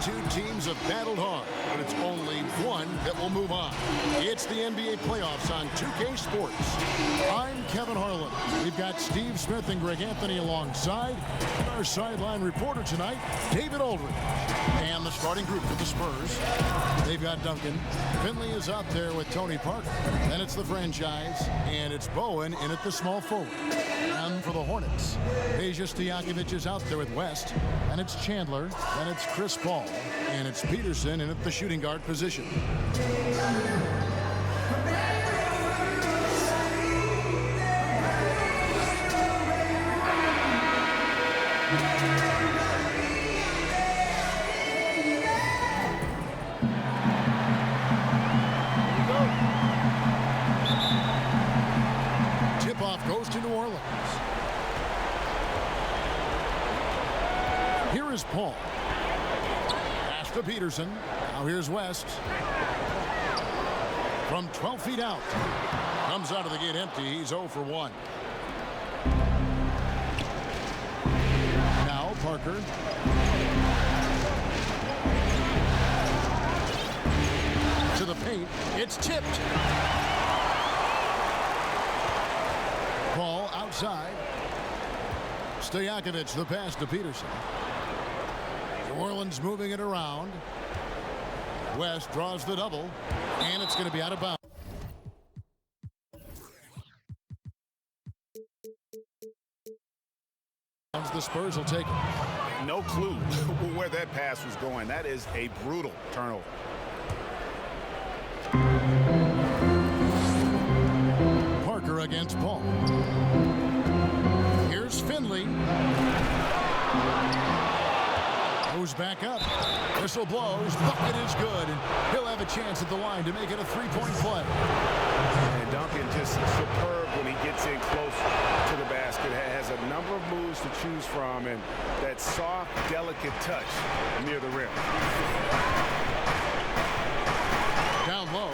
two teams have battled hard, but it's only one that will move on. It's the NBA playoffs on 2K Sports. I'm Kevin Harlan. We've got Steve Smith and Greg Anthony alongside. And our sideline reporter tonight, David Aldridge. And the starting group for the Spurs. They've got Duncan. Finley is out there with Tony Parker. Then it's the franchise, and it's Bowen in at the small forward. And for the Hornets, Peja Stojakovic is out there with West. And it's Chandler. Then it's Chris Paul. And it's Peterson in at the shooting guard position. Tip-off goes to New Orleans. Here is Paul. Pass to Peterson. Now here's West. From 12 feet out. Comes out of the gate empty. He's 0 for 1. Now Parker. To the paint. It's tipped. Paul outside. Stojakovic, the pass to Peterson. New Orleans moving it around. West draws the double, and it's going to be out of bounds. The Spurs will take it. No clue where that pass was going. That is a brutal turnover. Parker against Paul. Here's Finley. Goes back up. Whistle blows. Bucket is good. And he'll have a chance at the line to make it a three-point play. And Duncan just superb when he gets in close to the basket. Has a number of moves to choose from. And that soft, delicate touch near the rim. Down low.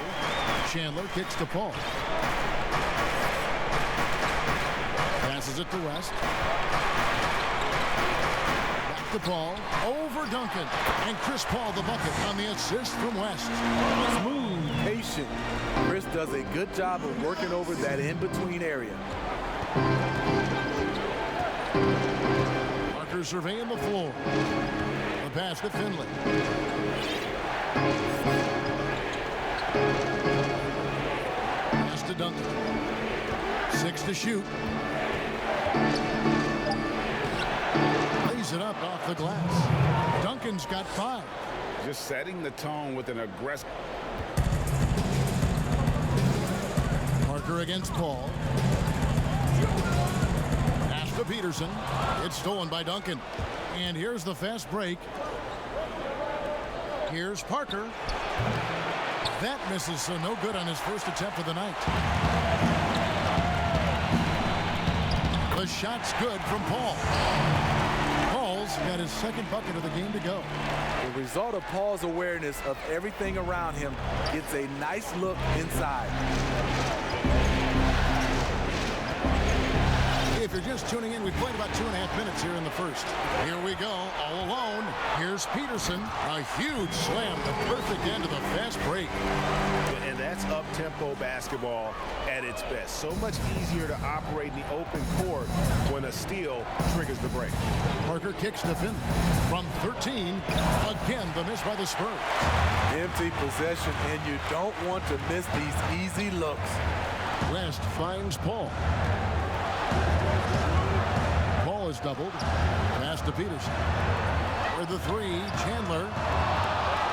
Chandler kicks to Paul. Passes it to West. Back to Paul. Over Duncan. And Chris Paul the bucket on the assist from West. Smooth, patient. Chris does a good job of working over that in-between area. Parker surveying the floor. The pass to Finley. Pass to Duncan. 6 to shoot. Lays it up off the glass. Duncan's got 5. Just setting the tone with an aggressive. Parker against Paul. Pass to Peterson. It's stolen by Duncan. And here's the fast break. Here's Parker. That misses, so no good on his first attempt of the night. The shot's good from Paul. Paul's got his second bucket of the game to go. The result of Paul's awareness of everything around him gets a nice look inside. If you're just tuning in, we've played about 2.5 minutes here in the first. Here we go, all alone. Here's Peterson. A huge slam, the perfect end of the fast break. And that's up-tempo basketball at its best. So much easier to operate in the open court when a steal triggers the break. Parker kicks to Finley. From 13, again, the miss by the Spurs. Empty possession, and you don't want to miss these easy looks. West finds Paul. Paul is doubled. Pass to Peterson. For the 3, Chandler.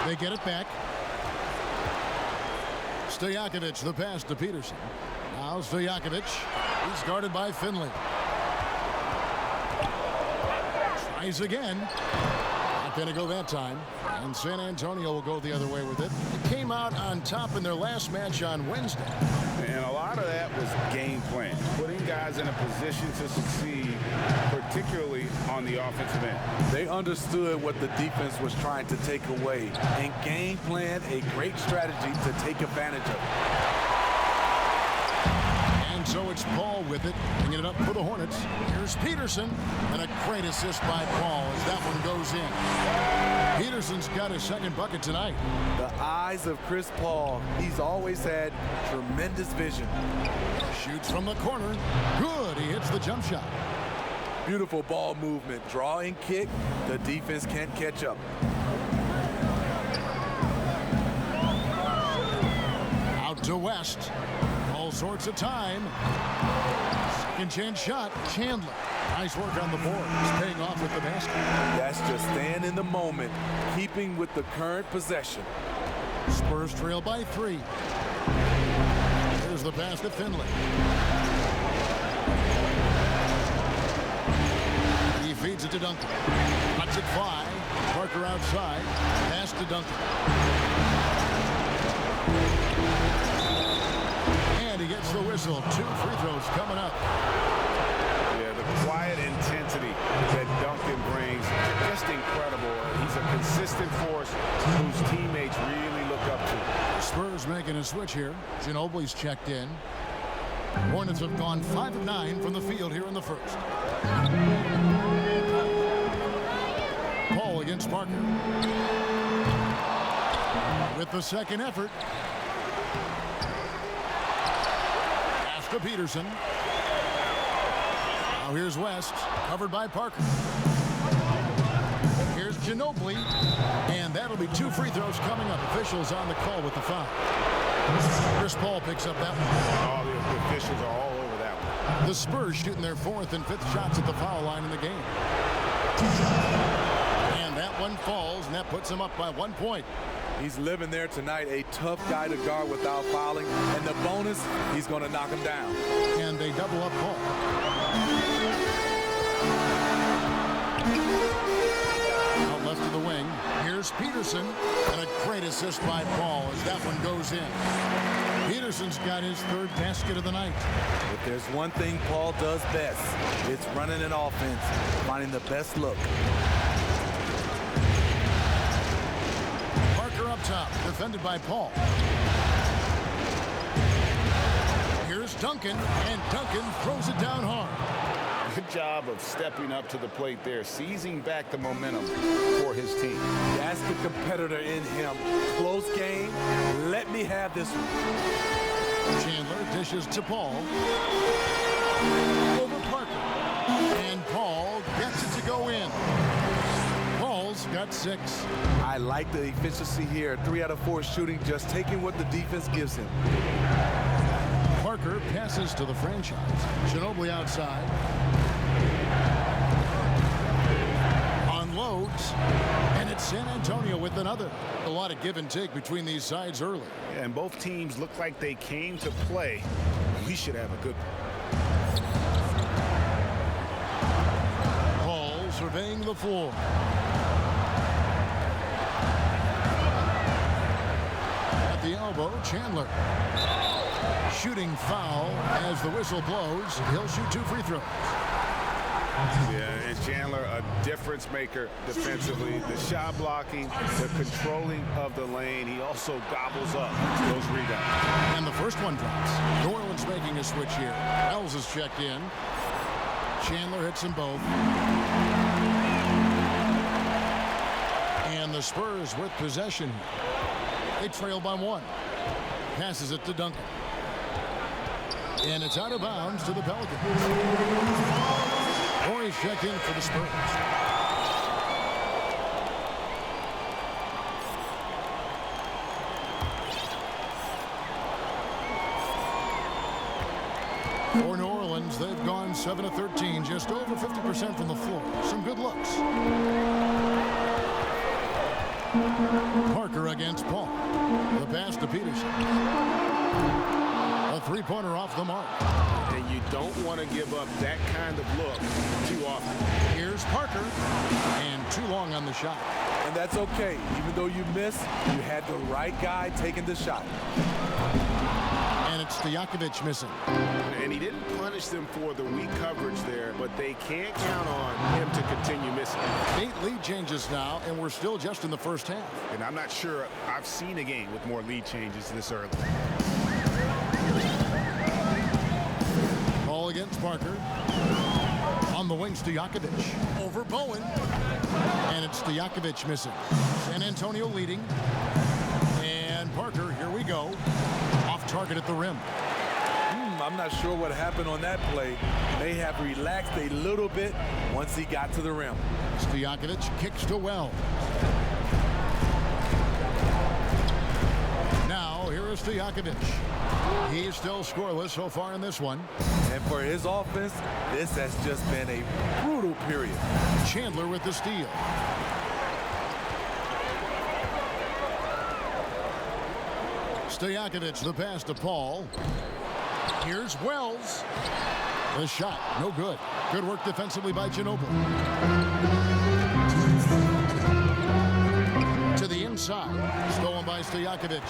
They get it back. Stojakovic, the pass to Peterson. Now Stojakovic. He's guarded by Finley. Tries again. Not going to go that time. And San Antonio will go the other way with it. It came out on top in their last match on Wednesday. And a lot of that was game plan. Putting guys in a position to succeed, particularly on the offensive end. They understood what the defense was trying to take away and game planned a great strategy to take advantage of it. And so it's Paul with it, bringing it up for the Hornets. Here's Peterson, and a great assist by Paul as that one goes in. Peterson Peterson's got his second bucket tonight. The eyes of Chris Paul. He's always had tremendous vision. Shoots from the corner. Good. He hits the jump shot. Beautiful ball movement. Draw and kick. The defense can't catch up. Out to West. All sorts of time. Second chance shot. Chandler. Nice work on the board. He's paying off with the basket. That's just staying in the moment, keeping with the current possession. Spurs trail by 3. Here's the pass to Finley. He feeds it to Duncan. Cuts it 5. Parker outside. Pass to Duncan. And he gets the whistle. 2 free throws coming up. Yeah, the quiet intensity that Duncan brings, just incredible. He's a consistent force whose teammates really look up to. Spurs making a switch here. Ginobili's checked in. Hornets have gone 5 of 9 from the field here in the first. Paul against Parker. With the second effort. Pass to Peterson. Now here's West, covered by Parker. Here's Ginobili, and that'll be 2 free throws coming up. Officials on the call with the foul. Chris Paul picks up that one. All the officials are all over that one. The Spurs shooting their 4th and 5th shots at the foul line in the game. And that one falls, and that puts him up by 1 point. He's living there tonight, a tough guy to guard without fouling. And the bonus, he's going to knock him down. And they double up Paul. Out left to the wing. Here's Peterson. And a great assist by Paul as that one goes in. Peterson's got his 3rd basket of the night. If there's one thing Paul does best, it's running an offense, finding the best look. Parker up top, defended by Paul. Here's Duncan, and Duncan throws it down hard. Good job of stepping up to the plate there, seizing back the momentum for his team. That's the competitor in him. Close game. Let me have this one. Chandler dishes to Paul. Over Parker. And Paul gets it to go in. Paul's got 6. I like the efficiency here. 3 out of 4 shooting, just taking what the defense gives him. Parker passes to the franchise. Ginobili outside. Unloads. And it's San Antonio with another. A lot of give and take between these sides early. Yeah, and both teams look like they came to play. We should have a good one. Paul surveying the floor. At the elbow, Chandler. Shooting foul as the whistle blows. He'll shoot 2 free throws. Yeah, and Chandler, a difference maker defensively. The shot blocking, the controlling of the lane. He also gobbles up those rebounds. And the first one drops. New Orleans making a switch here. Ells is checked in. Chandler hits them both. And the Spurs with possession. They trail by 1. Passes it to Duncan. And it's out of bounds to the Pelicans. Corey's checked in for the Spurs. For New Orleans, they've gone 7 of 13, just over 50% from the floor. Some good looks. Parker against Paul. The pass to Peterson. A 3-pointer off the mark. And you don't want to give up that kind of look too often. Here's Parker. And too long on the shot. And that's okay. Even though you missed, you had the right guy taking the shot. And it's Stojakovic missing. And he didn't punish them for the weak coverage there, but they can't count on him to continue missing. 8 lead changes now, and we're still just in the first half. And I'm not sure I've seen a game with more lead changes this early. Ball against Parker. On the wing, Stojakovic. Over Bowen. And it's Stojakovic missing. San Antonio leading. And Parker, here we go. Off target at the rim. I'm not sure what happened on that play. May have relaxed a little bit once he got to the rim. Stojakovic kicks to Wells. Now, here is Stojakovic. He's still scoreless so far in this one. And for his offense, this has just been a brutal period. Chandler with the steal. Stojakovic, the pass to Paul. Here's Wells. The shot, no good. Good work defensively by Ginobili. To the inside. Stolen by Stojakovic.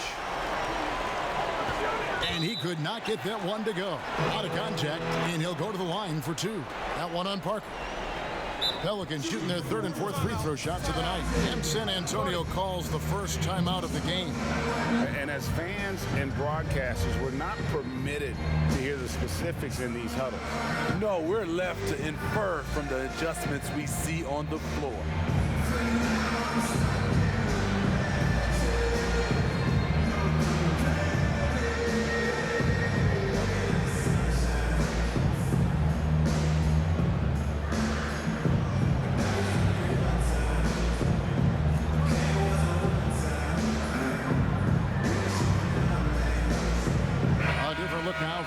And he could not get that one to go. Out of contact, and he'll go to the line for two. That one on Parker. Pelicans shooting their third and fourth free throw shots of the night. And San Antonio calls the first timeout of the game. And as fans and broadcasters, we're not permitted to hear the specifics in these huddles. No, we're left to infer from the adjustments we see on the floor.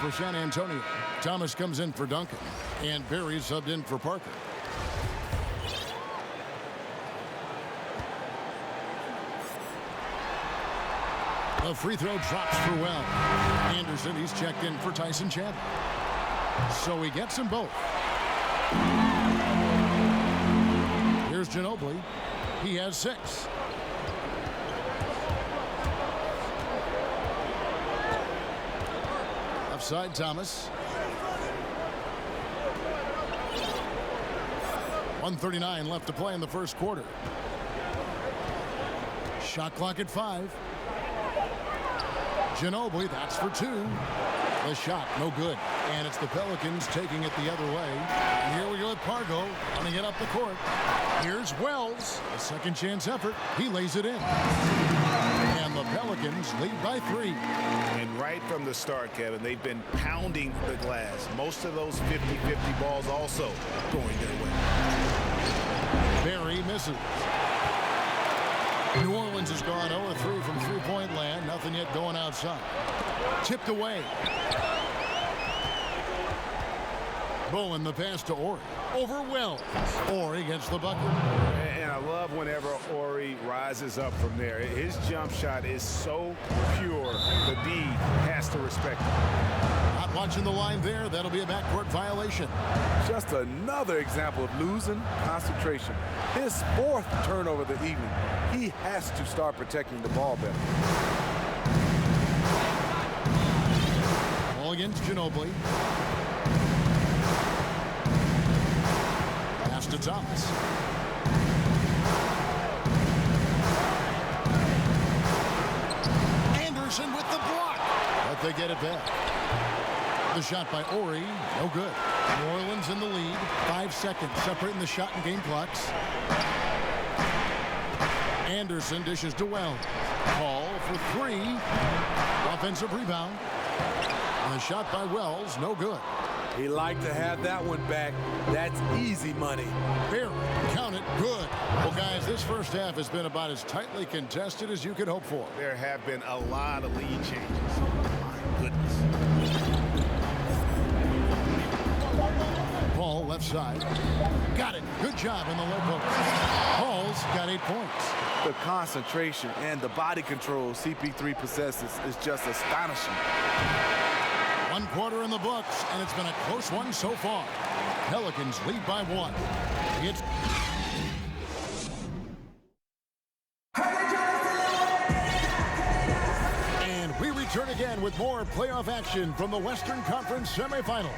For San Antonio, Thomas comes in for Duncan, and Berry subbed in for Parker. The free throw drops for Wells. Anderson, he's checked in for Tyson Chandler. So he gets them both. Here's Ginobili. He has 6. Side Thomas. 1:39 left to play in the first quarter. Shot clock at 5. Ginobili, that's for 2. The shot, no good. And it's the Pelicans taking it the other way. And here we go with Pargo running it up the court. Here's Wells, a second chance effort. He lays it in. And the Pelicans lead by 3. And right from the start, Kevin, they've been pounding the glass. Most of those 50-50 balls also going their way. Berry misses. New Orleans has gone 0-3 from three-point land. Nothing yet going outside. Tipped away. Bowen, the pass to Ori. Over Wells. Ori gets the bucket. And I love whenever Ori rises up from there. His jump shot is so pure, the D has to respect it. Not watching the line there. That'll be a backcourt violation. Just another example of losing concentration. His 4th turnover of the evening. He has to start protecting the ball better. Ball against Ginobili. Pass to Thomas. Anderson with the block. But they get it back. The shot by Ori, no good. New Orleans in the lead. 5 seconds separating the shot and game clocks. Anderson dishes to Wells. Call for 3. Offensive rebound. And the shot by Wells, no good. He liked to have that one back. That's easy money. Berry, count it, good. Well, guys, this first half has been about as tightly contested as you could hope for. There have been a lot of lead changes. My goodness. Paul, left side. Got it. Good job in the low post. Paul's got 8 points. The concentration and the body control CP3 possesses is just astonishing. 1 quarter in the books, and it's been a close one so far. Pelicans lead by 1. It's and we return again with more playoff action from the Western Conference semifinal.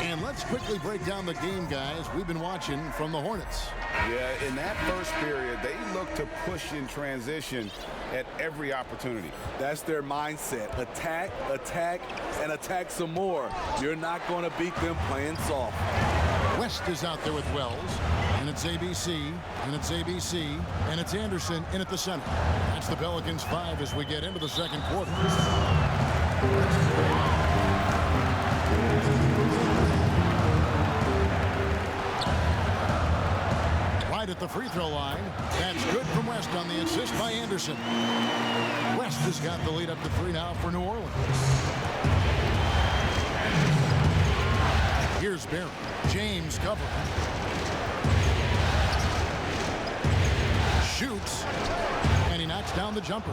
And let's quickly break down the game, guys. We've been watching from the Hornets. Yeah, in that first period, they looked to push in transition at every opportunity. That's their mindset. Attack, attack, and attack some more. You're not going to beat them playing soft. West is out there with Wells. And it's ABC, and it's ABC, and it's Anderson in at the center. That's the Pelicans 5 as we get into the second quarter. Right at the free throw line. That's good from West on the assist by Anderson. West has got the lead up to 3 now for New Orleans. Here's Barry. James covering. Shoots. And he knocks down the jumper.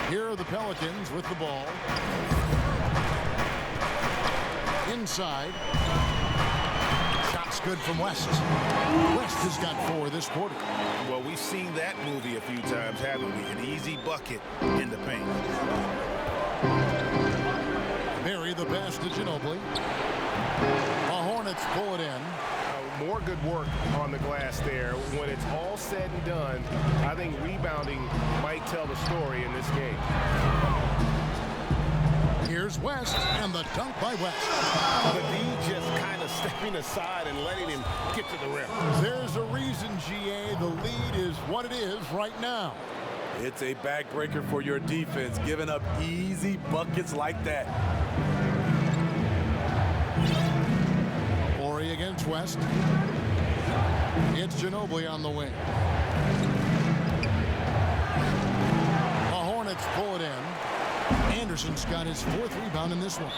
Here are the Pelicans with the ball. Inside. Shot's good from West. West has got 4 this quarter. Well, we've seen that movie a few times, haven't we? An easy bucket in the paint. Barry the pass to Ginobili. The Hornets pull it in. More good work on the glass there. When it's all said and done, I think rebounding might tell the story in this game. Here's West, and the dunk by West. The D just kind of stepping aside and letting him get to the rim. There's a reason, GA, the lead is what it is right now. It's a backbreaker for your defense, giving up easy buckets like that. Ori against West. It's Ginobili on the wing. The Hornets pull it in. Anderson's got his 4th rebound in this one.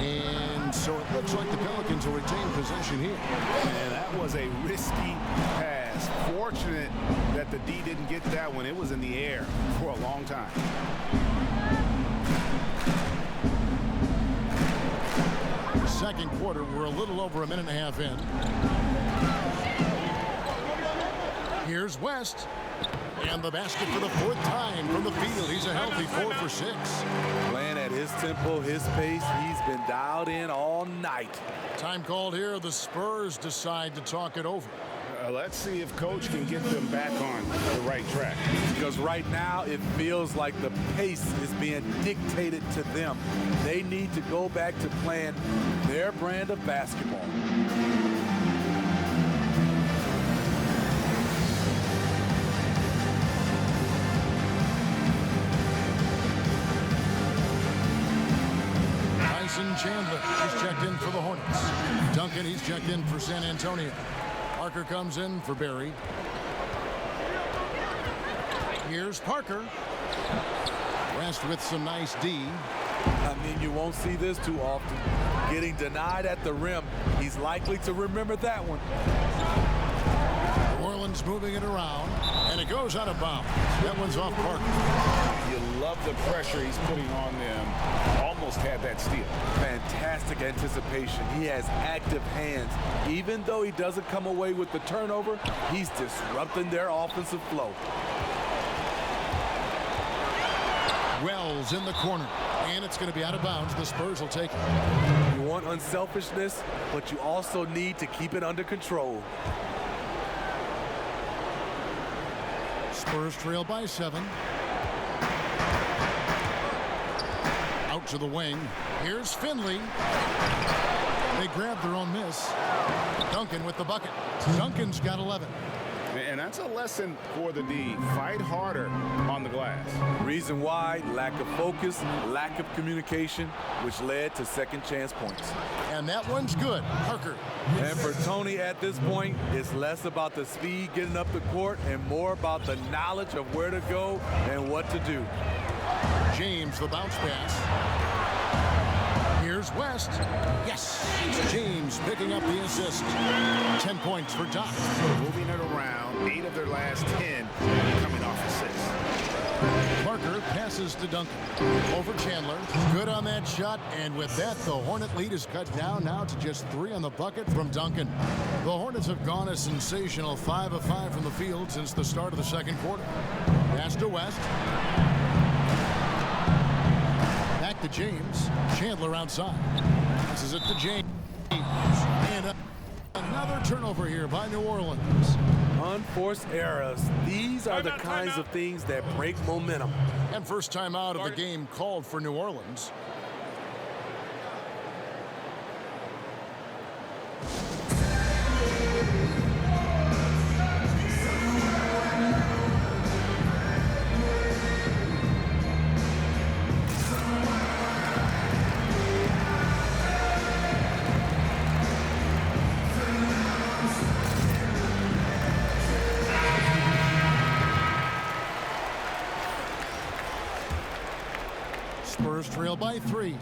And so it looks like the Pelicans will retain possession here. And that was a risky pass. Fortunate that the D didn't get that one. It was in the air for a long time. Second quarter, we're a little over a minute and a half in. Here's West. And the basket for the 4th time from the field. He's a healthy 4 for 6. Playing at his tempo, his pace. He's been dialed in all night. Time called here. The Spurs decide to talk it over. Let's see if Coach can get them back on the right track. Because right now it feels like the pace is being dictated to them. They need to go back to playing their brand of basketball. Chandler, he's checked in for the Hornets. Duncan, he's checked in for San Antonio. Parker comes in for Barry. Here's Parker. West with some nice D. I mean, you won't see this too often. Getting denied at the rim. He's likely to remember that one. New Orleans moving it around, and it goes out of bounds. That one's off Parker. You love the pressure he's putting on them. Almost had that steal. Fantastic anticipation. He has active hands. Even though he doesn't come away with the turnover, he's disrupting their offensive flow. Wells in the corner, and it's going to be out of bounds. The Spurs will take it. You want unselfishness, but you also need to keep it under control. Spurs trail by 7. Out to the wing. Here's Finley. They grab their own miss. Duncan with the bucket. Duncan's got 11. And that's a lesson for the D. Fight harder on the glass. Reason why, lack of focus, lack of communication, which led to second chance points. And that one's good. Parker. And for Tony at this point, it's less about the speed getting up the court and more about the knowledge of where to go and what to do. James, the bounce pass. Here's West. Yes, it's James picking up the assist. 10 points for Doc. Moving it around, 8 of their last 10 coming off assists. Parker passes to Duncan. Over Chandler. Good on that shot. And with that, the Hornet lead is cut down now to just 3 on the bucket from Duncan. The Hornets have gone a sensational 5 of 5 from the field since the start of the second quarter. Pass to West. Back to James. Chandler outside. Passes it to James. And another turnover here by New Orleans. Unforced errors. These are the kinds of things that break momentum. And first time out of the game called for New Orleans. Spurs trail by 3.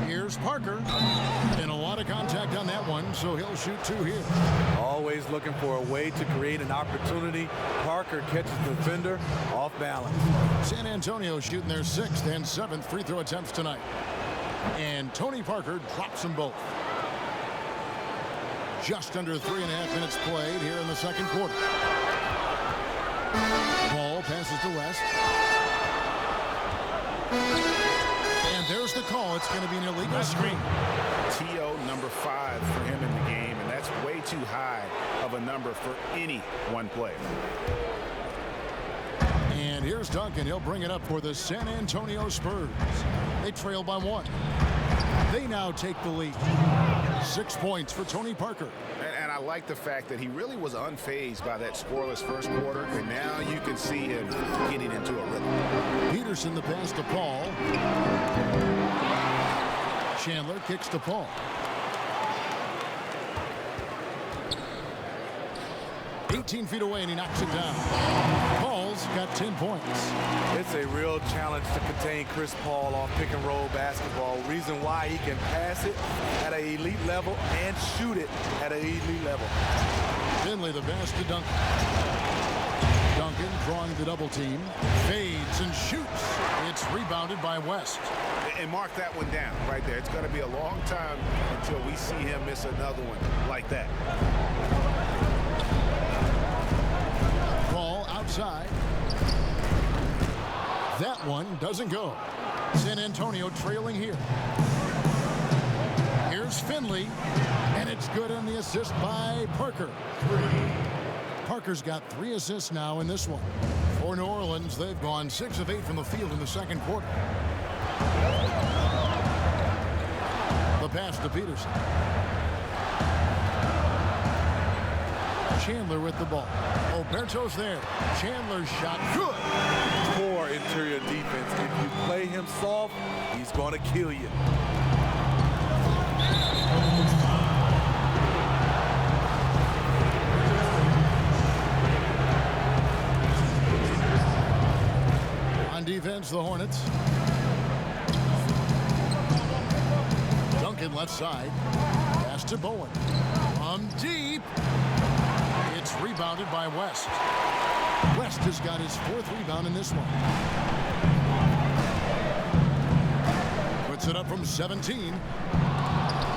Here's Parker. And a lot of contact on that one, so he'll shoot 2 here. Always looking for a way to create an opportunity. Parker catches the defender off balance. San Antonio shooting their 6th and 7th free throw attempts tonight. And Tony Parker drops them both. Just under 3.5 minutes played here in the second quarter. Ball passes to West. And there's the call. It's going to be an illegal screen. TO number 5 for him in the game, and that's way too high of a number for any one player. And here's Duncan. He'll bring it up for the San Antonio Spurs. They trail by 1. They now take the lead. 6 points for Tony Parker. And I like the fact that he really was unfazed by that scoreless first quarter, and now you can see him getting into a rhythm. Peterson the pass to Paul. Chandler kicks to Paul. "18 feet away, and he knocks it down." Paul's got 10 points. It's a real challenge to contain Chris Paul off pick and roll basketball. Reason why he can pass it at an elite level and shoot it at an elite level. Finley the pass to Duncan. Duncan drawing the double team. Fades and shoots. It's rebounded by West. And mark that one down right there. It's going to be a long time until we see him miss another one like that. Ball outside. That one doesn't go. San Antonio trailing here. Here's Finley, and it's good on the assist by Parker. Parker's got 3 assists now in this one. For New Orleans, they've gone 6 of 8 from the field in the second quarter. The pass to Peterson. Chandler with the ball. Oberto's there. Chandler's shot good. Poor interior defense. If you play him soft, he's going to kill you. On defense, the Hornets. Duncan left side. Pass to Bowen. From deep. It's rebounded by West. West has got his 4th rebound in this one. Puts it up from 17.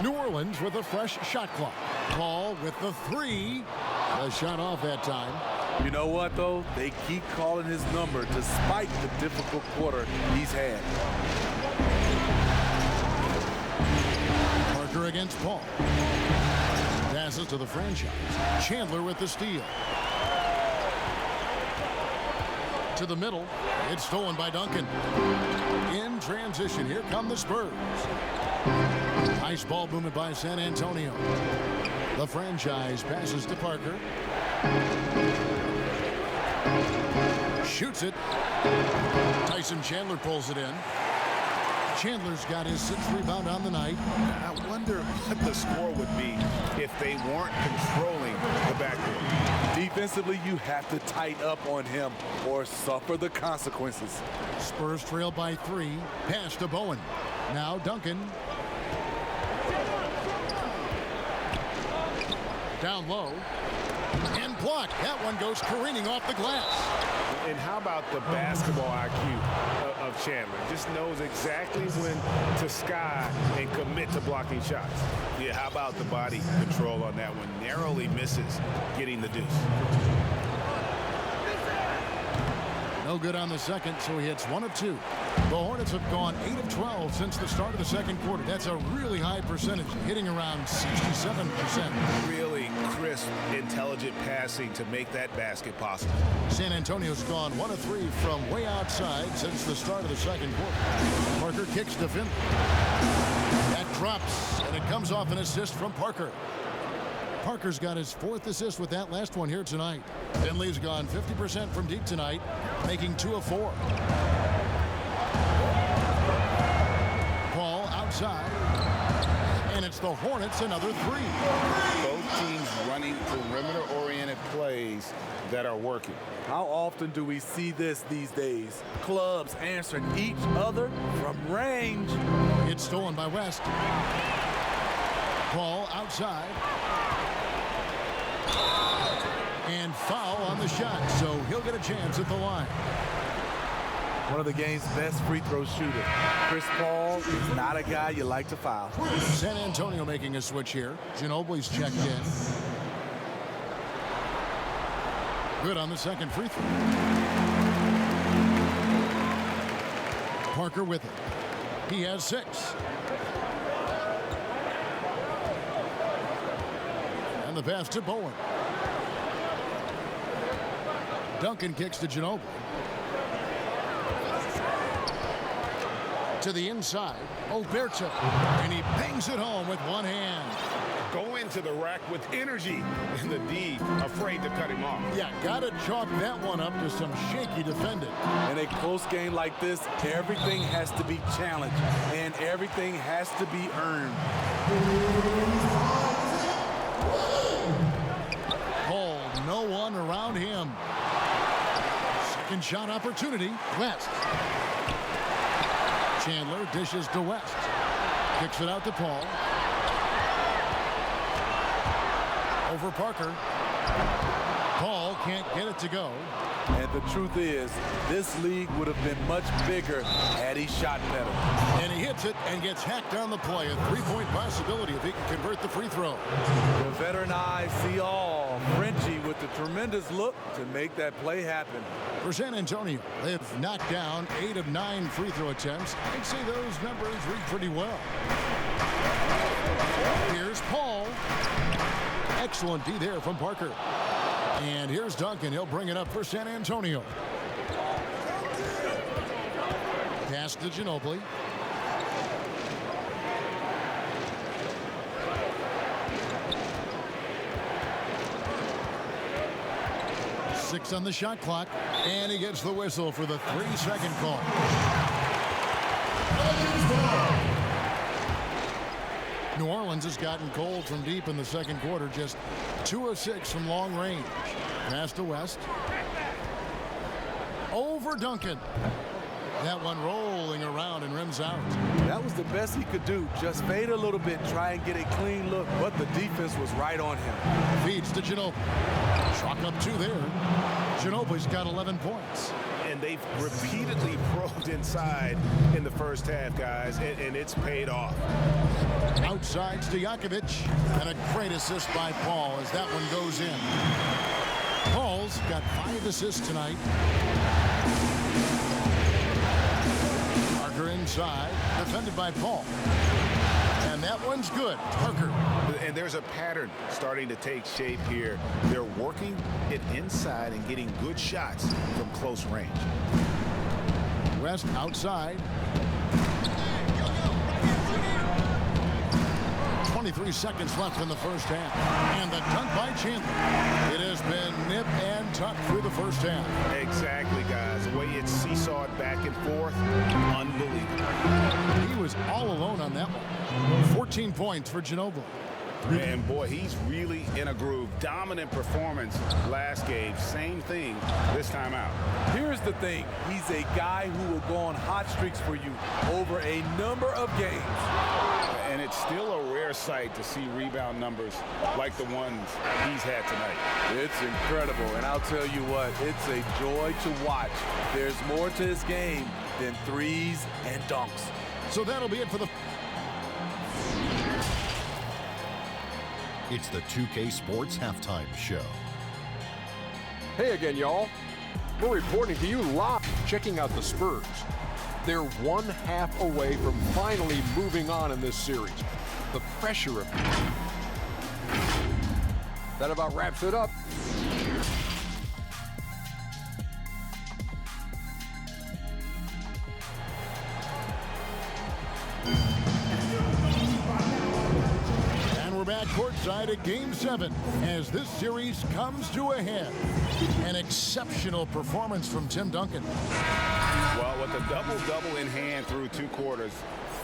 New Orleans with a fresh shot clock. Paul with the 3. The shot off that time. You know what, though? They keep calling his number despite the difficult quarter he's had. Parker against Paul. Passes to the franchise. Chandler with the steal. To the middle. It's stolen by Duncan. In transition, here come the Spurs. Nice ball movement by San Antonio. The franchise passes to Parker. Shoots it. Tyson Chandler pulls it in. Chandler's got his 6th rebound on the night. I wonder what the score would be if they weren't controlling the backcourt. Defensively, you have to tighten up on him or suffer the consequences. Spurs trail by 3. Pass to Bowen. Now Duncan. Down low. And blocked. That one goes careening off the glass. And how about the basketball IQ of Chandler? Just knows exactly when to sky and commit to blocking shots. Yeah, how about the body control on that one? Narrowly misses getting the deuce. No good on the second, so he hits 1 of 2. The Hornets have gone 8 of 12 since the start of the second quarter. That's a really high percentage, hitting around 67%. Really crisp, intelligent passing to make that basket possible. San Antonio's gone 1 of 3 from way outside since the start of the second quarter. Parker kicks to Finley. That drops, and it comes off an assist from Parker. Parker's got his 4th assist with that last one here tonight. Finley's gone 50% from deep tonight, making 2 of 4. Paul outside, and it's gets the Hornets another 3. Both teams running perimeter-oriented plays that are working. How often do we see this these days? Clubs answering each other from range. It's stolen by West. Ball outside. And foul on the shot, so he'll get a chance at the line. One of the game's best free throw shooters. Chris Paul is not a guy you like to foul. San Antonio making a switch here. Ginobili's checked in. Good on the second free throw. Parker with it. He has 6. And the pass to Bowen. Duncan kicks to Ginobili. To the inside, Oberto, and he bangs it home with one hand. Go into the rack with energy, and the D afraid to cut him off. Yeah, gotta chalk that one up to some shaky defending. In a close game like this, everything has to be challenged, and everything has to be earned. Paul, no one around him. Second shot opportunity, West. Chandler dishes to West. Kicks it out to Paul. Over Parker. Paul can't get it to go. And the truth is, this league would have been much bigger had he shot better. And he hits it and gets hacked on the play. A 3-point possibility if he can convert the free throw. The veteran eyes see all. Frenchie with the tremendous look to make that play happen. For San Antonio, they've knocked down 8 of 9 free throw attempts. I'd say those numbers read pretty well. Here's Paul. Excellent D there from Parker. And here's Duncan. He'll bring it up for San Antonio. Pass to Ginobili. Six on the shot clock, and he gets the whistle for the 3-second call. New Orleans has gotten cold from deep in the second quarter, just 2 of 6 from long range. Pass to West. Over Duncan. That one rolling around and rims out. That was the best he could do. Just fade a little bit, try and get a clean look, but the defense was right on him. Feeds to Ginobili. Chalk up 2 there. Ginobili's got 11 points. And they've repeatedly probed inside in the first half, guys, and it's paid off. Outside Stojakovic, and a great assist by Paul as that one goes in. Paul's got 5 assists tonight. Parker inside, defended by Paul. And that one's good. Parker. And there's a pattern starting to take shape here. They're working it inside and getting good shots from close range. West outside. 23 seconds left in the first half. And the dunk by Chandler. It has been nip and tuck through the first half. Exactly, guys. The way it's seesawed back and forth, unbelievable. He was all alone on that one. 14 points for Ginobili. And boy, he's really in a groove. Dominant performance last game. Same thing this time out. Here's the thing. He's a guy who will go on hot streaks for you over a number of games. And it's still a rare sight to see rebound numbers like the ones he's had tonight. It's incredible, and I'll tell you what, it's a joy to watch. There's more to this game than threes and dunks. So that'll be it for the... It's the 2K Sports Halftime Show. Hey again, y'all. We're reporting to you live, checking out the Spurs. They're 1/2 away from finally moving on in this series. The pressure of that about wraps it up. And we're back courtside at Game 7 as this series comes to a head. An exceptional performance from Tim Duncan. Well, with a double-double in hand through 2 quarters,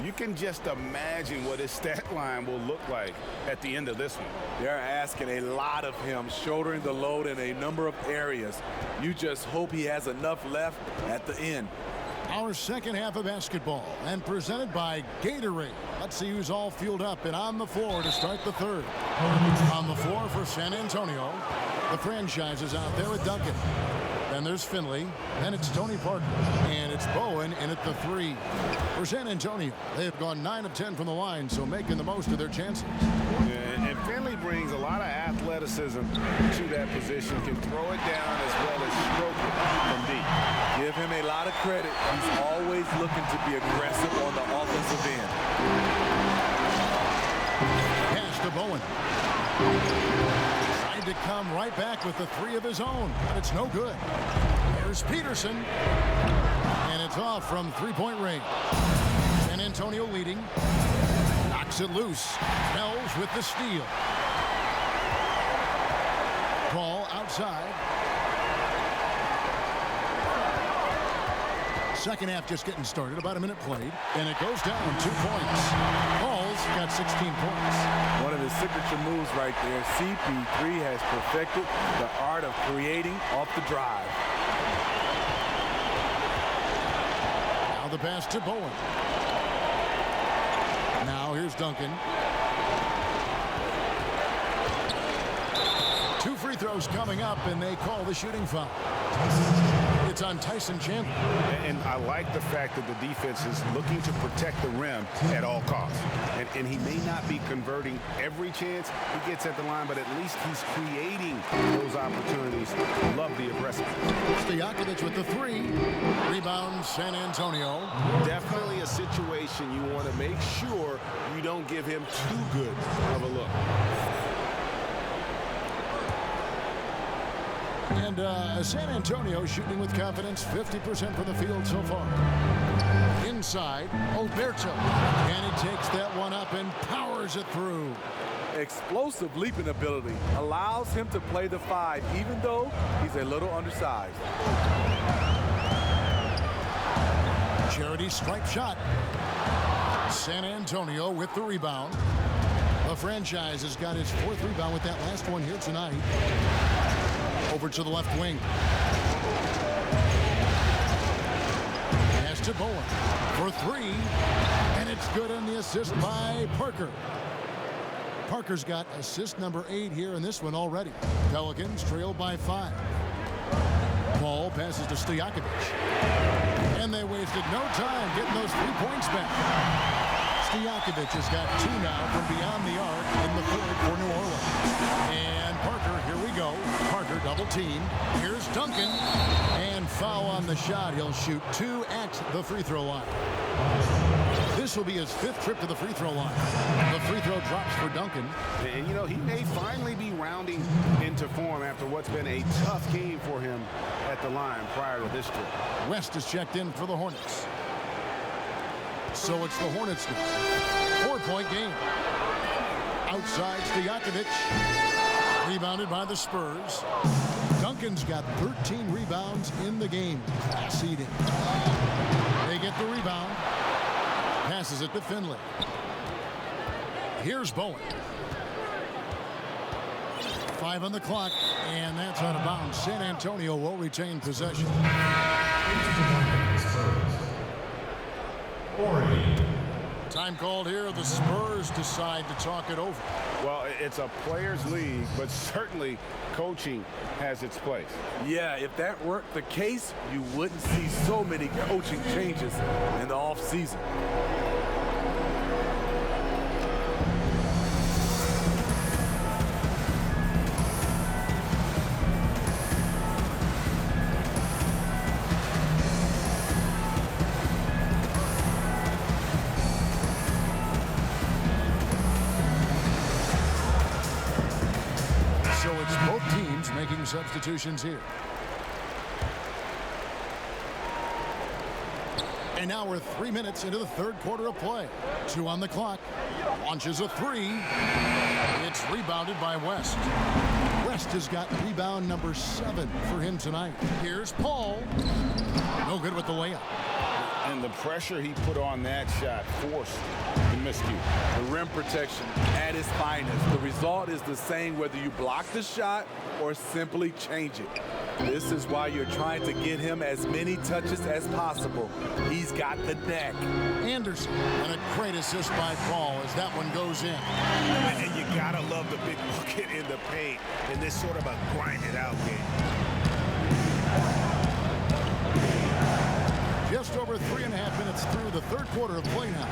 You can just imagine what his stat line will look like at the end of this one. They're asking a lot of him, shouldering the load in a number of areas. You just hope he has enough left at the end. Our second half of basketball, and presented by Gatorade. Let's see who's all fueled up and on the floor to start the third. On the floor for San Antonio, the franchise is out there with Duncan. Then there's Finley, then it's Tony Parker, and it's Bowen in at the 3. For San Antonio, they've gone 9 of 10 from the line, so making the most of their chances. And Finley brings a lot of athleticism to that position, can throw it down as well as stroke it from deep. Give him a lot of credit. He's always looking to be aggressive on the offensive end. Pass to Bowen. Tried to come right back with the 3 of his own, but it's no good. Here's Peterson, and it's off from three-point range. San Antonio leading. Knocks it loose. Bells with the steal. Ball outside. Second half just getting started, about a minute played, and it goes down 2 points. Ball's got 16 points. One of his signature moves right there. CP3 has perfected the art of creating off the drive. Now the pass to Bowen. Now here's Duncan. 2 free throws coming up, and they call the shooting foul. It's on Tyson Chandler. And I like the fact that the defense is looking to protect the rim at all costs. And he may not be converting every chance he gets at the line, but at least he's creating those opportunities. Love the aggressiveness. Stojakovic with the 3. Rebound, San Antonio. Definitely a situation you want to make sure you don't give him too good of a look. And San Antonio shooting with confidence, 50% from the field so far. Inside, Alberto. And he takes that one up and powers it through. Explosive leaping ability allows him to play the 5, even though he's a little undersized. Charity stripe shot. San Antonio with the rebound. The franchise has got his 4th rebound with that last one here tonight. Over to the left wing. Pass to Bowen for 3. And it's good on the assist by Parker. Parker's got assist number 8 here in this one already. Pelicans trail by 5. Ball passes to Stojakovic. And they wasted no time getting those 3 points back. Stojakovic has got 2 now from beyond the arc in the 3rd for New Orleans. And Parker, here we go. Parker double team. Here's Duncan. And foul on the shot. He'll shoot 2 at the free throw line. This will be his 5th trip to the free throw line. The free throw drops for Duncan. And, you know, he may finally be rounding into form after what's been a tough game for him at the line prior to this trip. West is checked in for the Hornets. So it's the Hornets now. 4-point game. Outside, Stojakovic. Rebounded by the Spurs. Duncan's got 13 rebounds in the game. Seeding. They get the rebound. Passes it to Finley. Here's Bowen. 5 on the clock, and that's out of bounds. San Antonio will retain possession. Time called here. The Spurs decide to talk it over. Well, it's a players' league, but certainly coaching has its place. Yeah, if that weren't the case, you wouldn't see so many coaching changes in the offseason. Making substitutions here. And now we're 3 minutes into the 3rd quarter of play. 2 on the clock. Launches a 3. It's rebounded by West. West has got rebound number 7 for him tonight. Here's Paul. No good with the layup. And the pressure he put on that shot forced the miscue. The rim protection at its finest. The result is the same whether you block the shot or simply change it. This is why you're trying to get him as many touches as possible. He's got the neck. Anderson, and a great assist by Paul as that one goes in. And you gotta love the big bucket in the paint in this sort of a grinded-out game. Just over 3.5 minutes through the third quarter of play now.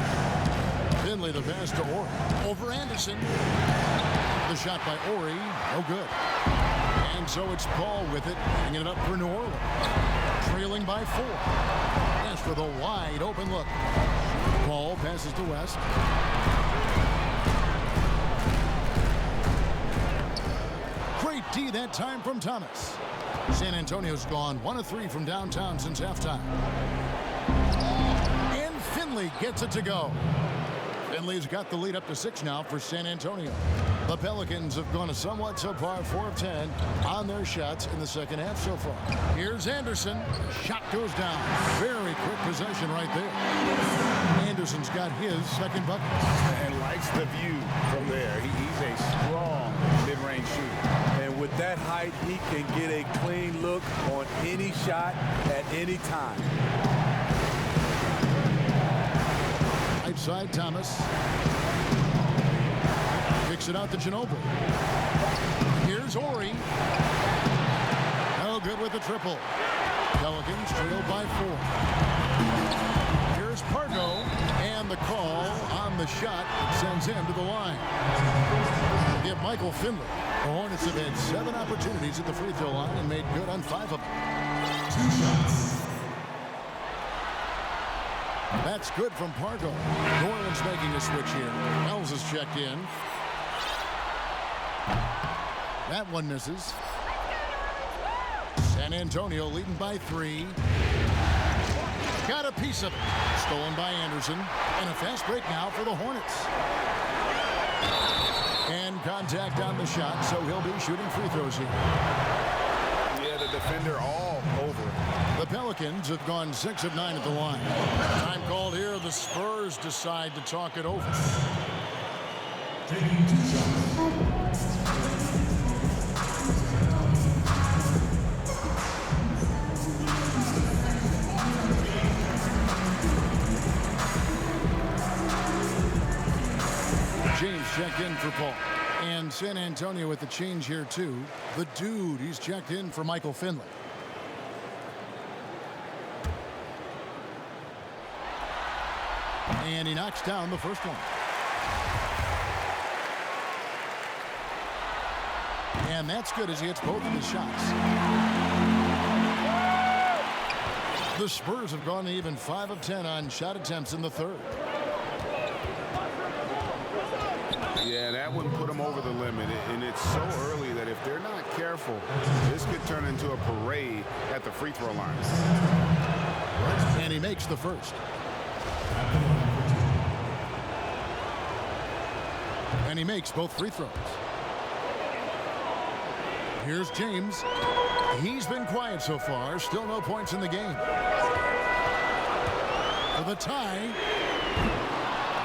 Finley the pass to Ori. Over Anderson. The shot by Ori, no good. And so it's Paul with it, bringing it up for New Orleans. Trailing by 4. As for the wide open look. Paul passes to West. Great D that time from Thomas. San Antonio's gone 1 of 3 from downtown since halftime. And Finley gets it to go. Finley's got the lead up to 6 now for San Antonio. The Pelicans have gone a somewhat subpar 4 of 10 on their shots in the second half so far. Here's Anderson. Shot goes down. Very quick possession right there. Anderson's got his second bucket. And likes the view from there. He's a strong mid-range shooter. And with that height, he can get a clean look on any shot at any time. Right side, Thomas. Kicks it out to Ginobili. Here's Ori. No good with the triple. Pelicans trailed by 4. Here's Pargo. And the call on the shot that sends him to the line. Give Michael Finley. The Hornets have had 7 opportunities at the free throw line and made good on 5 of them. 2 shots. That's good from Pargo. New Orleans making a switch here. Wells is checked in. That one misses. San Antonio leading by 3. Got a piece of it. Stolen by Anderson. And a fast break now for the Hornets. And contact on the shot, so he'll be shooting free throws here. Yeah, the defender all over it. The Pelicans have gone 6 of 9 at the line. Time called here. The Spurs decide to talk it over. Taking 2 shots. James checked in for Paul. And San Antonio with the change here, too. The dude, he's checked in for Michael Finley. And he knocks down the first one. And that's good as he hits both of his shots. The Spurs have gone to even 5 of 10 on shot attempts in the third. Yeah, that one put them over the limit, and it's so early that if they're not careful, this could turn into a parade at the free throw line. And he makes the first. And he makes both free throws. Here's James. He's been quiet so far. Still no points in the game. For the tie.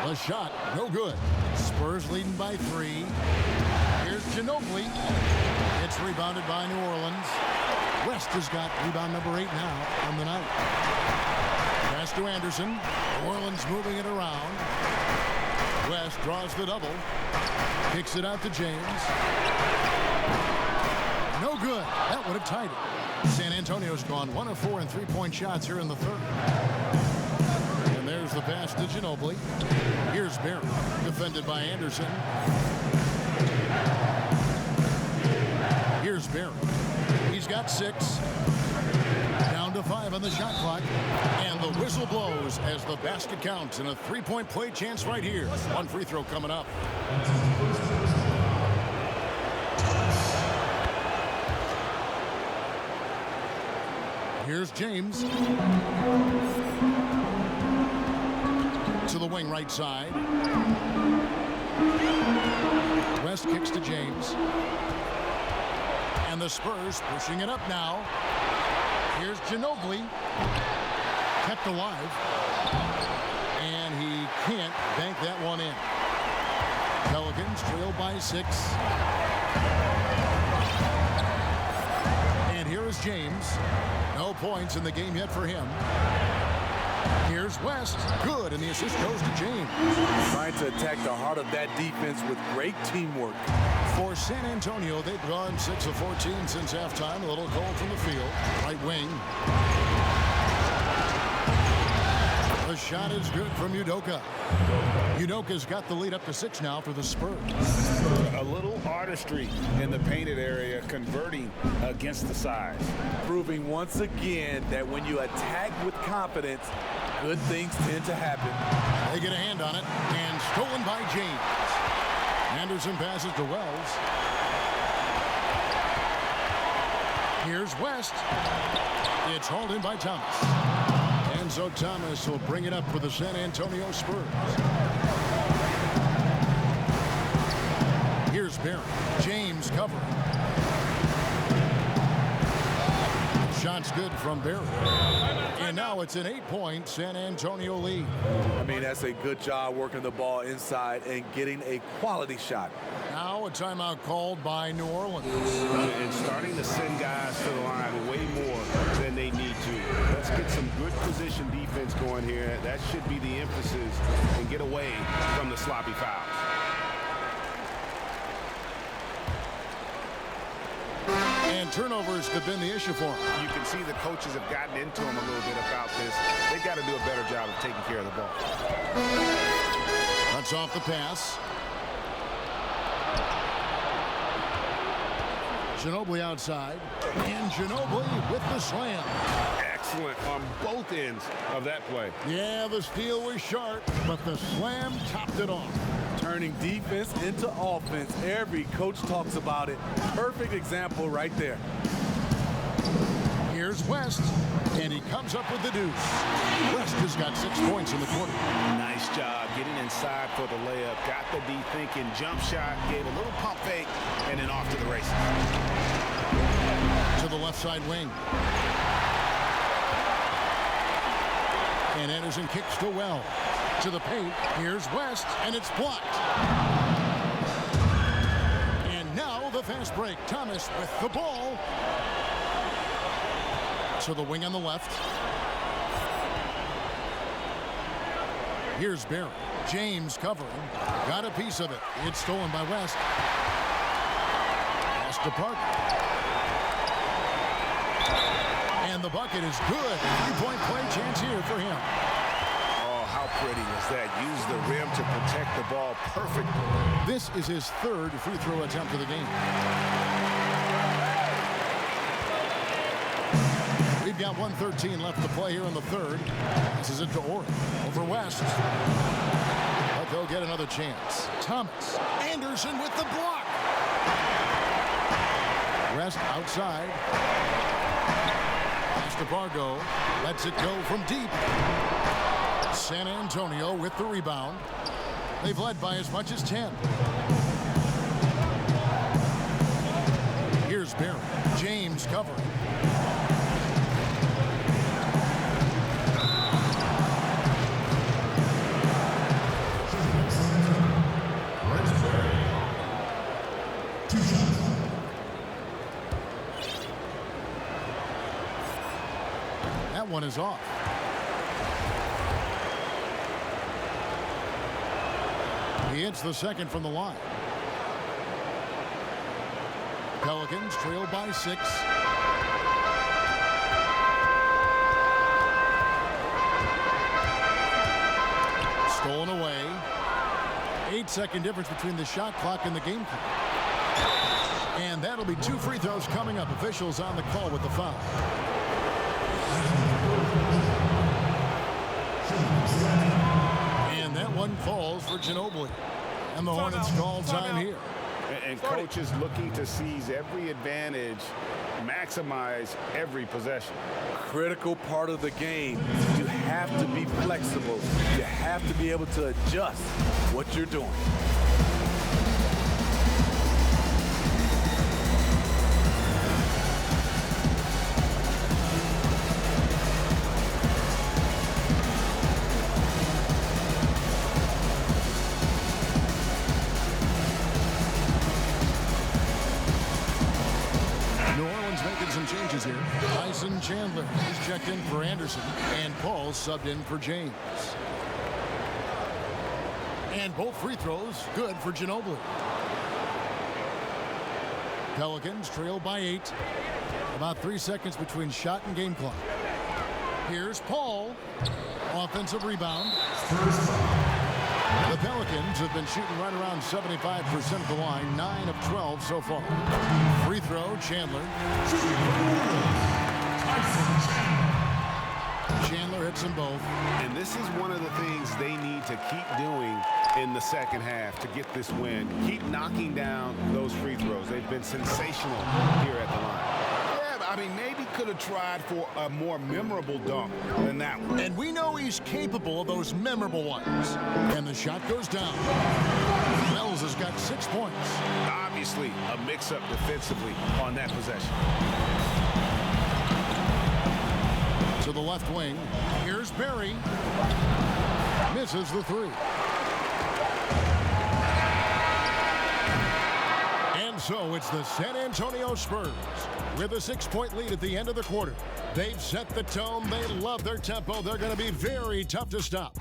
The shot, no good. Spurs leading by 3. Here's Ginobili. It's rebounded by New Orleans. West has got rebound number 8 now on the night. Pass to Anderson. New Orleans moving it around. West draws the double. Kicks it out to James. No good. That would have tied it. San Antonio's gone 1 of 4 in 3-point shots here in the third. And there's the pass to Ginobili. Here's Barry, defended by Anderson. Here's Barry. He's got 6. Down to 5 on the shot clock. And the whistle blows as the basket counts. And a 3-point play chance right here. One free throw coming up. Here's James. To the wing right side. West kicks to James. And the Spurs pushing it up now. Here's Ginobili. kept alive. And he can't bank that one in. Pelicans trail by 6. And here is James. No points in the game yet for him. Here's West. Good, and the assist goes to James. Trying to attack the heart of that defense with great teamwork. For San Antonio, they've gone 6 of 14 since halftime. A little cold from the field. Right wing. The shot is good from Udoka. Udoka's got the lead up to 6 now for the Spurs. A little artistry in the painted area, converting against the size. Proving once again that when you attack with confidence, good things tend to happen. They get a hand on it, and stolen by James. Anderson passes to Wells. Here's West. It's hauled in by Thomas. And so Thomas will bring it up for the San Antonio Spurs. Here's Barron. James covering. Shot's good from Barron. And now it's an 8-point San Antonio lead. I mean, that's a good job working the ball inside and getting a quality shot. Now a timeout called by New Orleans. And starting to send guys to the line way more than they need to. Let's get some good position defense going here. That should be the emphasis, and get away from the sloppy fouls. And turnovers have been the issue for him. You can see the coaches have gotten into him a little bit about this. They've got to do a better job of taking care of the ball. Cuts off the pass. Ginobili outside. And Ginobili with the slam. Excellent on both ends of that play. Yeah, the steal was sharp, but the slam topped it off. Turning defense into offense. Every coach talks about it. Perfect example right there. Here's West, and he comes up with the deuce. West has got 6 points in the quarter. Nice job getting inside for the layup. Got the D thinking, jump shot, gave a little pump fake, and then off to the races. To the left side wing. And Anderson kicks to Wells. To the paint. Here's West, and it's blocked. And now the fast break. Thomas with the ball. To the wing on the left. Here's Barron. James covering. Got a piece of it. It's stolen by West. Pass to Parker. And the bucket is good. 3-point play chance here for him. How pretty was that? Use the rim to protect the ball perfectly. This is his 3rd free throw attempt of the game. We've got 1:13 left to play here in the 3rd. This is it to Orr. Over West. But they'll get another chance. Thomas. Anderson with the block. West outside. Pass to Bargo. Lets it go from deep. San Antonio with the rebound. They've led by as much as 10. Here's Barron. James covering. That one is off. He hits the second from the line. Pelicans trail by 6. Stolen away. 8-second difference between the shot clock and the game clock. And that'll be 2 free throws coming up. Officials on the call with the foul. And that one falls for Ginobili. And the Hornets call time here. And coaches looking to seize every advantage, maximize every possession. Critical part of the game. You have to be flexible. You have to be able to adjust what you're doing. some changes here. Tyson Chandler is checked in for Anderson, and Paul subbed in for James. And both free throws good for Ginobili. Pelicans trail by 8. About 3 seconds between shot and game clock. Here's Paul. Offensive rebound. The Pelicans have been shooting right around 75% of the line, 9 of 12 so far. Free throw, Chandler. Chandler hits them both. And this is one of the things they need to keep doing in the second half to get this win. Keep knocking down those free throws. They've been sensational here at the line. I mean, maybe could have tried for a more memorable dunk than that one. And we know he's capable of those memorable ones. And the shot goes down. Wells has got 6 points. Obviously, a mix-up defensively on that possession. To the left wing. Here's Barry. Misses the 3. And so it's the San Antonio Spurs with a 6-point lead at the end of the quarter. They've set the tone. They love their tempo. They're going to be very tough to stop.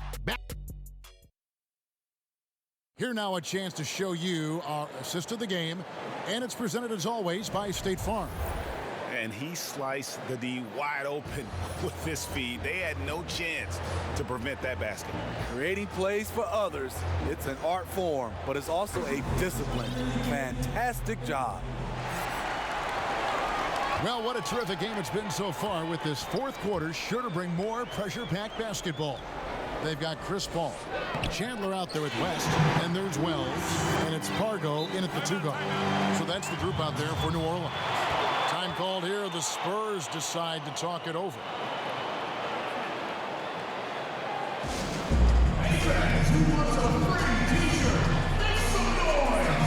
Here now a chance to show you our assist of the game. And it's presented as always by State Farm. And he sliced the D wide open with this feed. They had no chance to prevent that basket. Creating plays for others, it's an art form, but it's also a discipline. Fantastic job. Well, what a terrific game it's been so far, with this fourth quarter sure to bring more pressure-packed basketball. They've got Chris Paul, Chandler out there with West, and there's Wells, and it's Pargo in at the 2-guard. So that's the group out there for New Orleans. Time called here. The Spurs decide to talk it over. Hey fans, who wants a free t-shirt? Make some noise!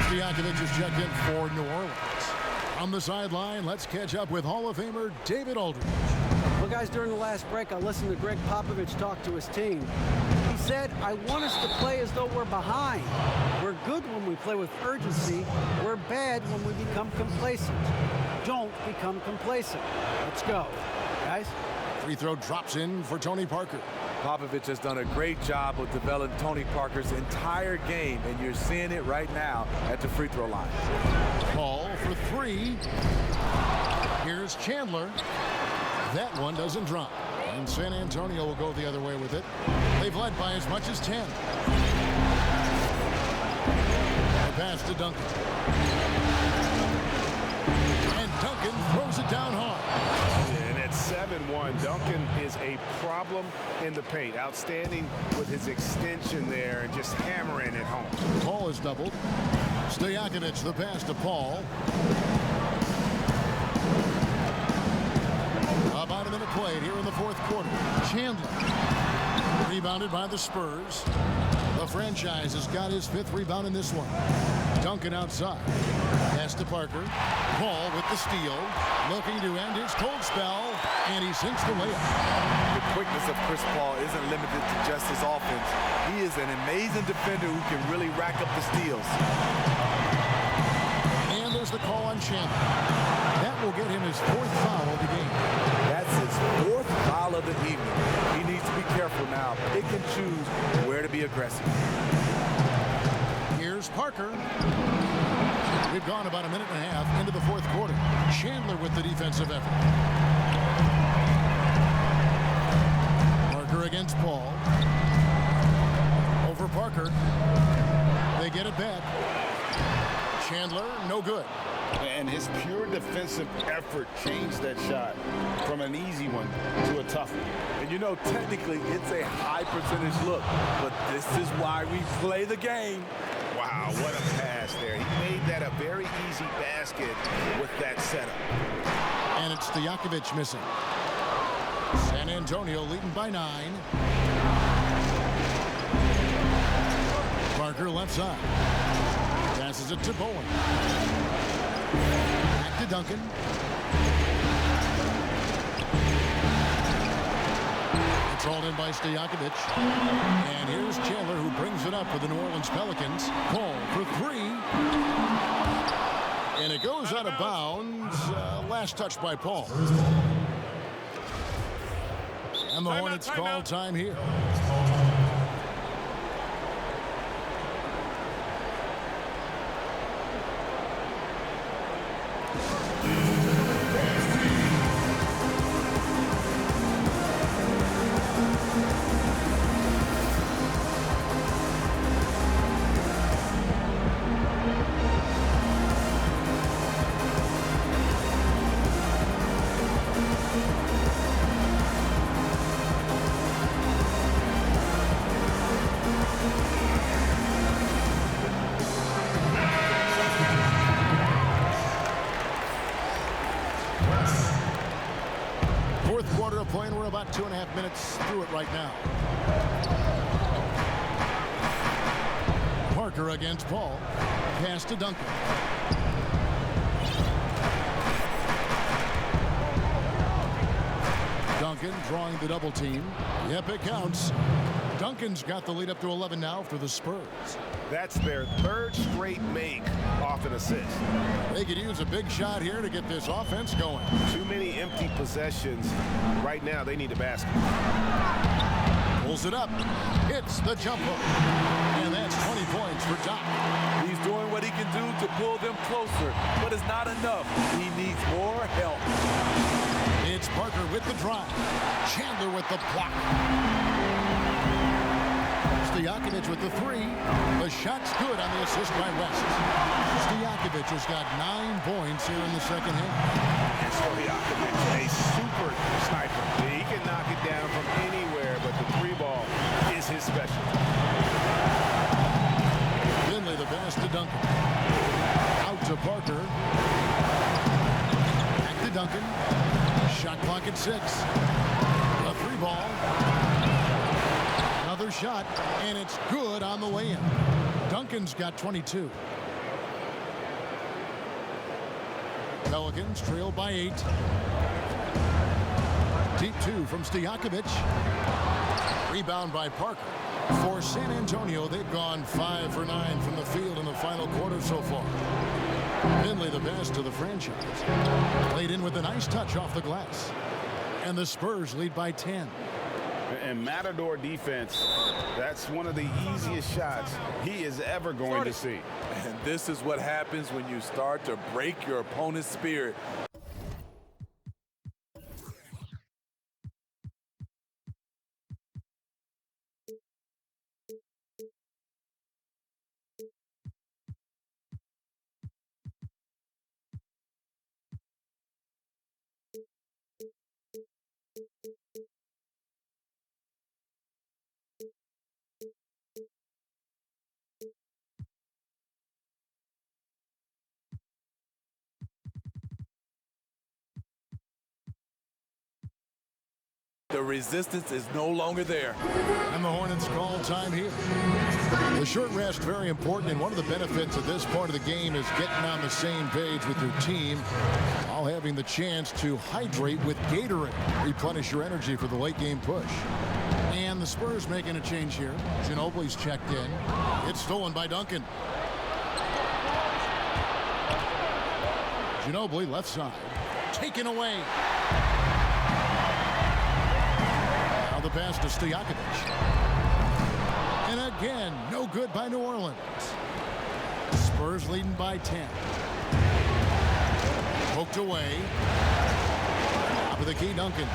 Stojakovic is checked in for New Orleans. On the sideline, let's catch up with Hall of Famer David Aldridge. Well, guys, during the last break, I listened to Greg Popovich talk to his team. He said, I want us to play as though we're behind. We're good when we play with urgency. We're bad when we become complacent. Don't become complacent. Let's go, guys. Free throw drops in for Tony Parker. Popovich has done a great job of developing Tony Parker's entire game, and you're seeing it right now at the free throw line. Paul for 3. Here's Chandler. That one doesn't drop. And San Antonio will go the other way with it. They've led by as much as 10. The pass to Duncan. And Duncan throws it down hard. And at 7-1, Duncan is a problem in the paint. Outstanding with his extension there and just hammering it home. Paul is doubled. Stojakovic the pass to Paul. About a minute played here in the fourth quarter. Chandler. Rebounded by the Spurs. The franchise has got his 5th rebound in this one. Duncan outside. Pass to Parker. Paul with the steal. Looking to end his cold spell. And he sinks the layup. The quickness of Chris Paul isn't limited to just his offense. He is an amazing defender who can really rack up the steals. And there's the call on Chandler. That will get him his 4th foul of the game. That's his 4th foul of the evening. He needs to be careful now. Pick and choose where to be aggressive. Here's Parker. We've gone about a minute and a half into the fourth quarter. Chandler with the defensive effort. Parker against Paul. Over Parker. They get it back. Chandler, no good. And his pure defensive effort changed that shot from an easy one to a tough one. And you know, technically, it's a high percentage look, but this is why we play the game. Wow, what a pass there. He made that a very easy basket with that setup. And it's Stojakovic missing. San Antonio leading by 9. Parker left side. Passes it to Bowen. Back to Duncan. It's Thrown in by Stojakovic. And here's Chandler, who brings it up for the New Orleans Pelicans. Cole for three. And it goes out of bounds. Last touch by Paul. And the Hornets call time here. Fourth quarter of play, and we're about 2.5 minutes through it right now. Parker against Paul. Pass to Duncan. Duncan drawing the double team. Yep, it counts. Duncan's got the lead up to 11 now for the Spurs. That's their third straight make off an assist. They could use a big shot here to get this offense going. Too many empty possessions. Right now, they need a basket. Pulls it up. Hits the jump hook. And that's 20 points for Doc. He's doing what he can do to pull them closer, but it's not enough. He needs more help. It's Parker with the drive. Chandler with the block. Stojakovic with the three. The shot's good on the assist by West. Stojakovic has got 9 points here in the second half. And Stojakovic, a super sniper. He can knock it down from anywhere, but the three ball is his specialty. Finley the pass to Duncan. Out to Parker. Back to Duncan. Shot clock at 6. A three ball. Another shot, and it's good on the way in. Duncan's got 22. Pelicans trail by 8. Deep 2 from Stojakovic. Rebound by Parker. For San Antonio, they've gone 5 for 9 from the field in the final quarter so far. Finley the pass to the franchise. Played in with a nice touch off the glass. And the Spurs lead by 10. And Matador defense, that's one of the easiest shots he is ever going to see. And this is what happens when you start to break your opponent's spirit. The resistance is no longer there. And the Hornets call time here. The short rest, very important, and one of the benefits of this part of the game is getting on the same page with your team while having the chance to hydrate with Gatorade. Replenish your energy for the late game push. And the Spurs making a change here. Ginobili's checked in. It's stolen by Duncan. Ginobili left side. Taken away. The pass to Stojakovic. And again, no good by New Orleans. Spurs leading by 10. Poked away. Top of the key, Duncan.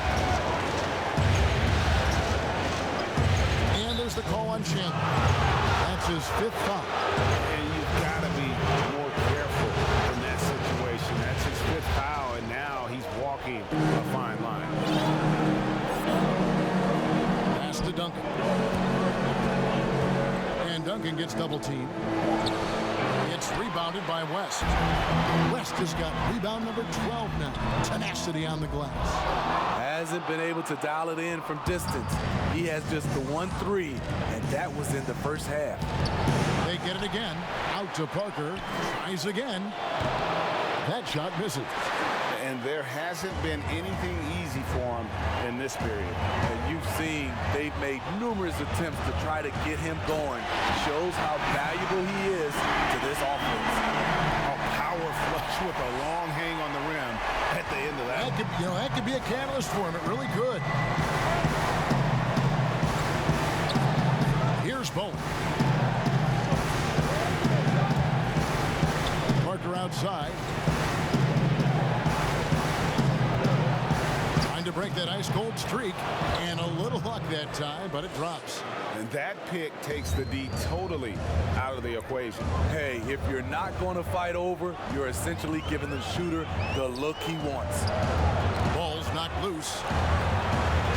And there's the call on Shaq. That's his 5th foul. And you've got to be more careful in that situation. That's his 5th foul, and now he's walking a fine line. To Duncan. And Duncan gets double teamed. It's rebounded by West. West has got rebound number 12 now. Tenacity on the glass. Hasn't been able to dial it in from distance. He has just the 1-3, and that was in the first half. They get it again. Out to Parker. Tries again. That shot misses. And there hasn't been anything easy for him in this period. And you've seen they've made numerous attempts to try to get him going. Shows how valuable he is to this offense. A power flush with a long hang on the rim at the end of that. That could be a catalyst for him. It really could. Here's Bowen. Parker outside. Trying to break that ice-cold streak. And a little luck that time, but it drops. And that pick takes the D totally out of the equation. Hey, if you're not going to fight over, you're essentially giving the shooter the look he wants. Ball's knocked loose.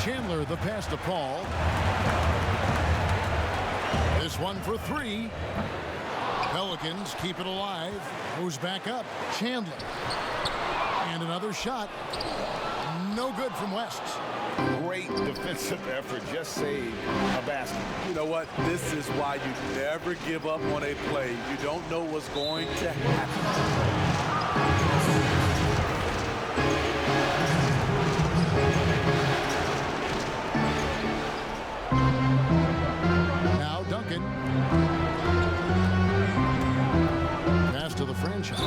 Chandler the pass to Paul. This one for three. Pelicans keep it alive. Goes back up. Chandler. And another shot. No good from West. Great defensive effort. Just saved a basket. You know what? This is why you never give up on a play. You don't know what's going to happen. Pass to the franchise.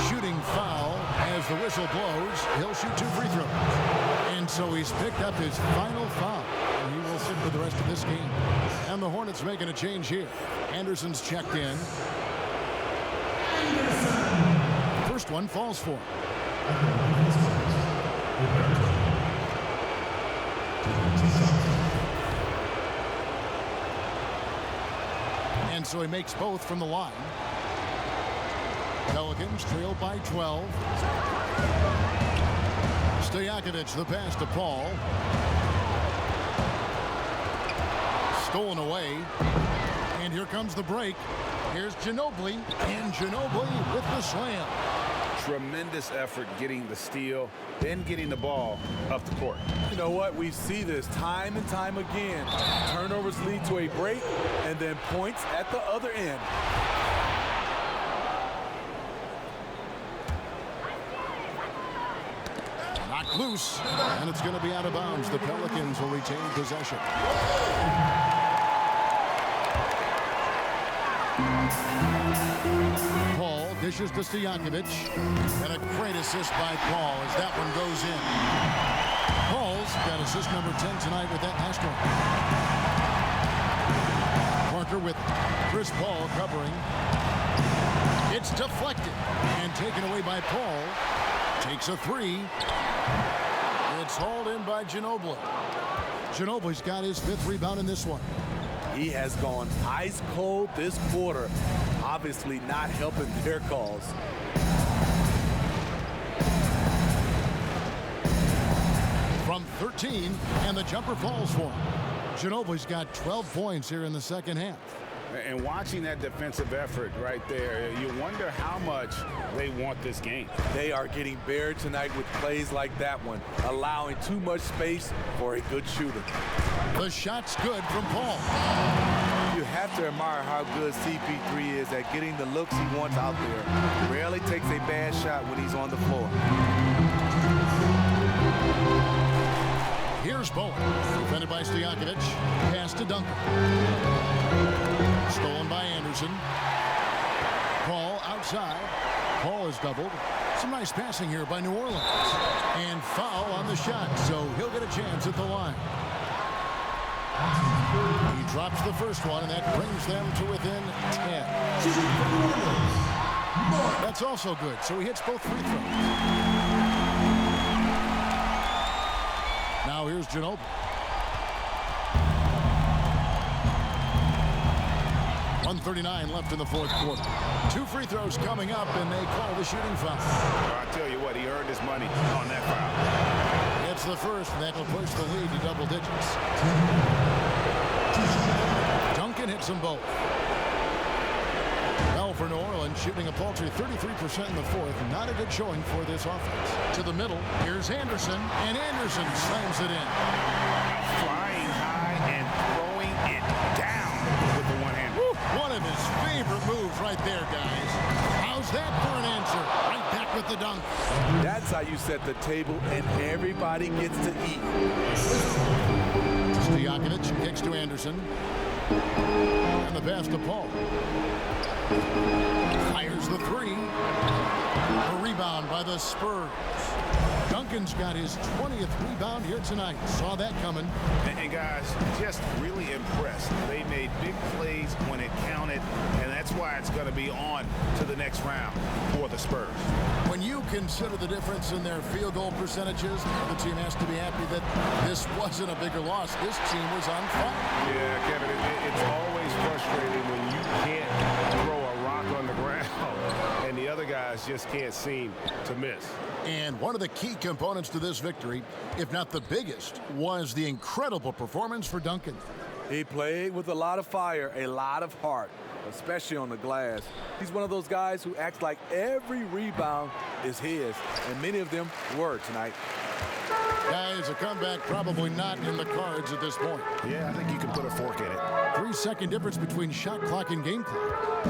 Shooting foul as the whistle blows. He'll shoot 2 free throws. And so he's picked up his final foul. And he will sit for the rest of this game. And the Hornets making a change here. Anderson's checked in. First one falls for him. And so he makes both from the line. Pelicans trail by 12. Stojakovic the pass to Paul. Stolen away. And here comes the break. Here's Ginobili. And Ginobili with the slam. Tremendous effort getting the steal, then getting the ball up the court. You know what? We see this time and time again. Turnovers lead to a break and then points at the other end. Knocked loose, and it's going to be out of bounds. The Pelicans will retain possession. Paul dishes to Stojakovic, and a great assist by Paul as that one goes in. Paul's got assist number 10 tonight with that last one. Parker with Chris Paul covering. It's deflected and taken away by Paul. Takes a three. It's hauled in by Ginobili. Ginobili's got his 5th rebound in this one. He has gone ice cold this quarter, obviously not helping their cause. From 13, and the jumper falls for him. Ginobili's got 12 points here in the second half. And watching that defensive effort right there, you wonder how much they want this game. They are getting buried tonight with plays like that one, allowing too much space for a good shooter. The shot's good from Paul. You have to admire how good CP3 is at getting the looks he wants out there. He rarely takes a bad shot when he's on the floor. Here's Bowen, defended by Stojakovic. Pass to Duncan. Stolen by Anderson. Paul outside. Paul is doubled. Some nice passing here by New Orleans. And foul on the shot, so he'll get a chance at the line. He drops the first one, and that brings them to within 10. That's also good, so he hits both free throws. Now here's Ginobili. .139 left in the fourth quarter. 2 free throws coming up, and they call the shooting foul. I tell you what, he earned his money on that foul. It's the first, and that will push the lead to double digits. Duncan hits them both. Well, for New Orleans, shooting a paltry 33% in the fourth. Not a good showing for this offense. To the middle, here's Anderson, and Anderson slams it in. Flying high and throwing it down with the one hand. One of his favorite moves right there, guys. How's that for an answer? Right back with the dunk. That's how how you set the table and everybody gets to eat. Stojakovic kicks to Anderson. And the pass to Paul. Fires the three. A rebound by the Spurs. Duncan's got his 20th rebound here tonight. Saw that coming. And guys, just really impressed. They made big plays when it counted, and that's why it's going to be on to the next round for the Spurs. When you consider the difference in their field goal percentages, the team has to be happy that this wasn't a bigger loss. This team was on fire. Yeah, Kevin, it's always frustrating when you can't throw a rock on the ground and the other guys just can't seem to miss. And one of the key components to this victory, if not the biggest, was the incredible performance for Duncan. He played with a lot of fire, a lot of heart, especially on the glass. He's one of those guys who acts like every rebound is his, and many of them were tonight. Guys, a comeback probably not in the cards at this point. Yeah, I think you can put a fork in it. 3-second difference between shot clock and game clock.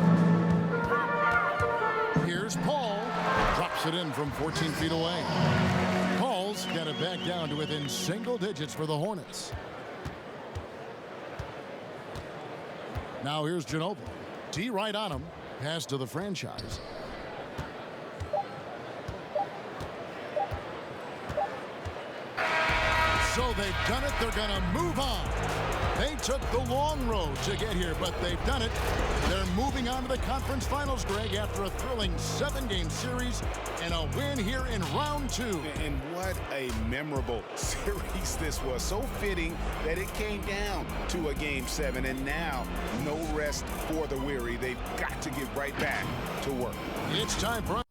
Here's Paul. Drops it in from 14 feet away. Paul's got it back down to within single digits for the Hornets. Now here's Ginobili. D right on him. Pass to the franchise. So they've done it. They're going to move on. They took the long road to get here, but they've done it. They're moving on to the conference finals, Greg, after a thrilling 7-game series and a win here in round 2. And what a memorable series this was. So fitting that it came down to a Game 7, and now no rest for the weary. They've got to get right back to work. It's time for